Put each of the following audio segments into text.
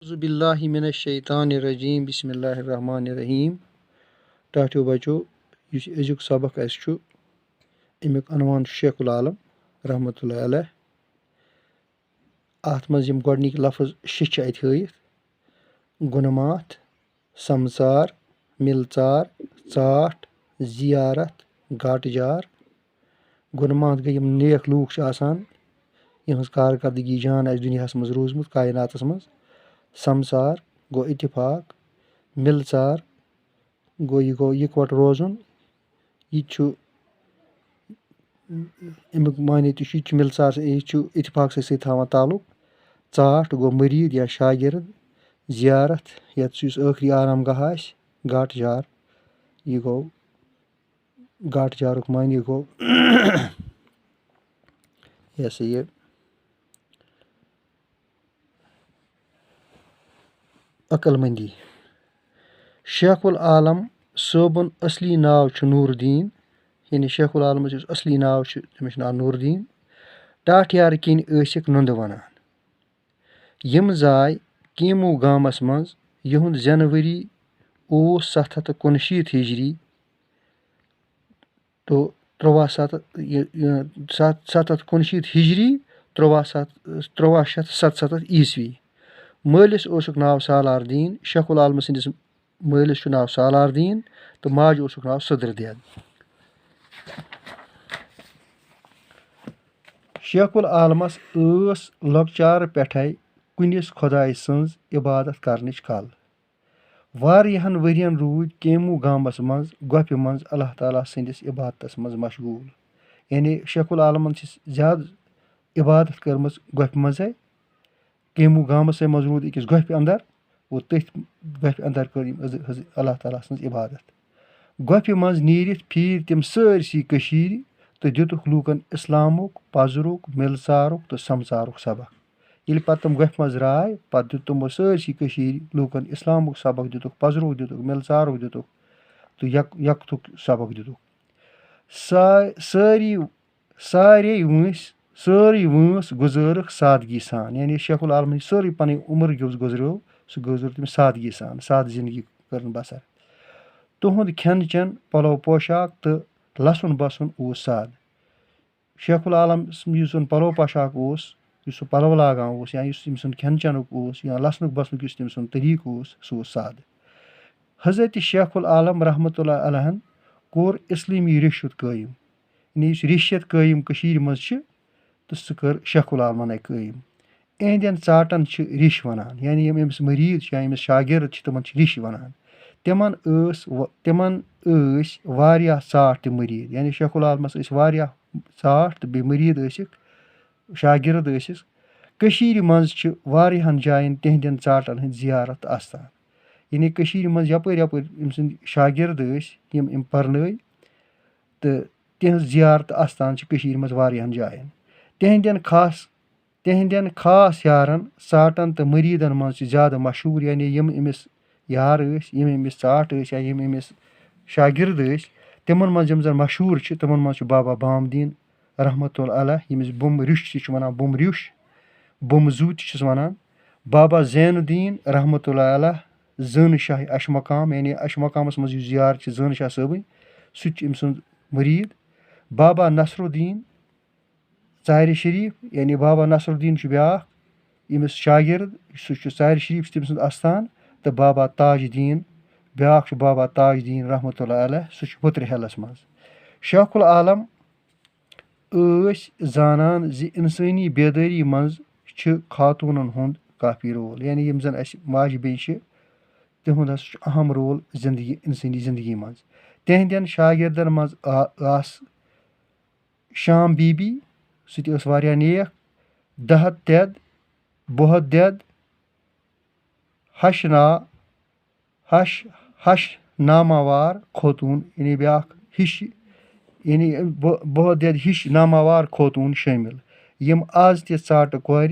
अऊज़ुबिल्लाहि मिनश्शैतानिर्रजीम बिस्मिल्लाहिर्रहमानिर्रहीम। टाठियो बच्चो यह अजुक सबक आसु अमिक अनवान शेखुल आलम रहमतुल्लाह अलैह। अत मज यम गोडनिक लफ्ज़ शिछ अत हयित गुनमात समसार मिलचार चाट जियारत गाटजार। गुनमात गई यम नेक लूक आसान यहज कारकर्दगी जान आस दुनियास मज रोजमुत कायनातस मज। समसार गो इत्तिफाक मिलचार गो इकवट रोजुन यह अमुक माने तो यह मिलचार यह इत्तिफाक सत थवान ताल्लुक। चाट गो मरीद या शागिर्द। जियारत यत आखिरी आराम गाह आस। गाटजार यह गो गाटजारुक माने गो यह सा यह अकलमंदी। शेखुल आलम सोबुन असली नाव नूरुद्दीन यानी शेखुल आलमस असली नाव तमिस नाव नूरुद्दीन। टाठियार किन ٲسِکھ नुंद वनान। यम जाय कीमू गामस मज यहुंद जनवरी ओस 719 हिजरी तो 719 हिजरी 1377 ईस्वी। मालिस ओसुक नाव सालार दीन। शेखुल आलम सन्दिस मालिस नाव सालार दीन तो माज ओसुक नाव सदर देद। शेखुल आलमस लॉकचार पेठे कुनिस खुदाय सन्ज इबादत करनिच कल। वारियाहन वरियन रूद केमू गामस मज गोफि मज अल्लाह ताला सन्दिस इबादतस मज मशगूल। यानी शेखुल आलमन ज्यादा इबादत कर्मच गोफि मजे। केमू गामस मज रूद अकिस गोफि अंदर वो तथ गोफि अंदर कर अल्लाह ताला सन्ज इबादत। गोफि मज नीरिथ फिर तिम सारसी कशीर तो दितुक लूकन इस्लामुक पजरुक मिलचारुक तो समसारुक सबक। यिल पत तम गोफि मज राय पत दित तमो सारसी कशीर लूकन इस्लामुक सबक दितुक पजरुक दितुक मिलचारुक दितुक तो यकतुक सबक दितुक। सारे वंस गुजरक सादगी सान। यानी शेखुल आलम सारी पन उम्र गुजरो सह गुजर तम सादगी सान साद जिंदगी कर बसर। तुहुंद खेन चेन पलो पोशाक तो लसन बसन ओस साद। शेखुल आलम युस पलो पोशाक ओस युस पलो लागान ओस या युस तम खेन चेनुक ओस या लसनुक बसनुक युस तम तरीक ओस सह ओस साद। हजरत शेखुल आलम रहमतुल्लाह अलैहन कोर इस्लामी रिशत कायम। यानी युस रिशत कायम कशीर मज तो सह कर शेखुल आलमन कायम। इहंदन चाटन रिश वनान यानी यम अमिस मरीद या अमिस शागिर्द तमन रिश वनान। तिमन वारियाह चाट ते मरीद यानी शेखुल आलमस वारियाह चाट तो बे मरीद शागिर्द कशीर मज वारियाहन जायन तिहंदन चाटन हंद जियारत आस्तान। यानी कशीर मज यपर यपर अम सन्द शागिर्द यम परनय तो तिहंज जियारत आस्तान कशीर मज वारियाहन जायन। तिहंदन खास यारन चाटन तो मरीदन मज ज्यादा मशहूर यानी यम अमिस यार यम अमिस चाट या यम अमिस शागिर्द तिमन मज यम जन मशहूर तिमन मज बाबा बामदीन रहमतुल्लाह अलैह यमिस बुम रिश तह वनान बुम रिश बुम जू तहस वनान। बाबा जैनुद्दीन रहमतुल्लाह अलैह जन शाह अशमकाम यानी अशमकामस मज जियार जन शाह सबन सह अम सुंद मरीद। बाबा नसरुद्दीन चार शरीफ यानी बाबा नसरुद्दीन ब्याख यमिस शागिर्द सह चार शरीफ तम सुंद आस्थान तो बाबा ताजदीन ब्याख बाबा ताजदीन रहमतुल्लाह अलैह सह वुत्र हेलस मज। शेखुल आलम जानन ज इंसानी बेदारी मज खातूनन हुंद काफी रोल यानी यम जन अस माज बे तिहुंद अहम रोल इंसानी जिंदगी मज। तिहंदन शागिर्दन मज आस शाम बीबी सह वारियाह नेक। दहत देद बहुत देद हश नामावार खोतून यानी ब्याख हिश यानी बहुत देद हिश नामावार खोतून शामिल यम आज तह चाट कोर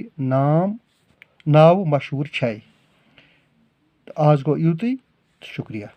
नाव मशहूर छे। आज गो युतुई शुक्रिया।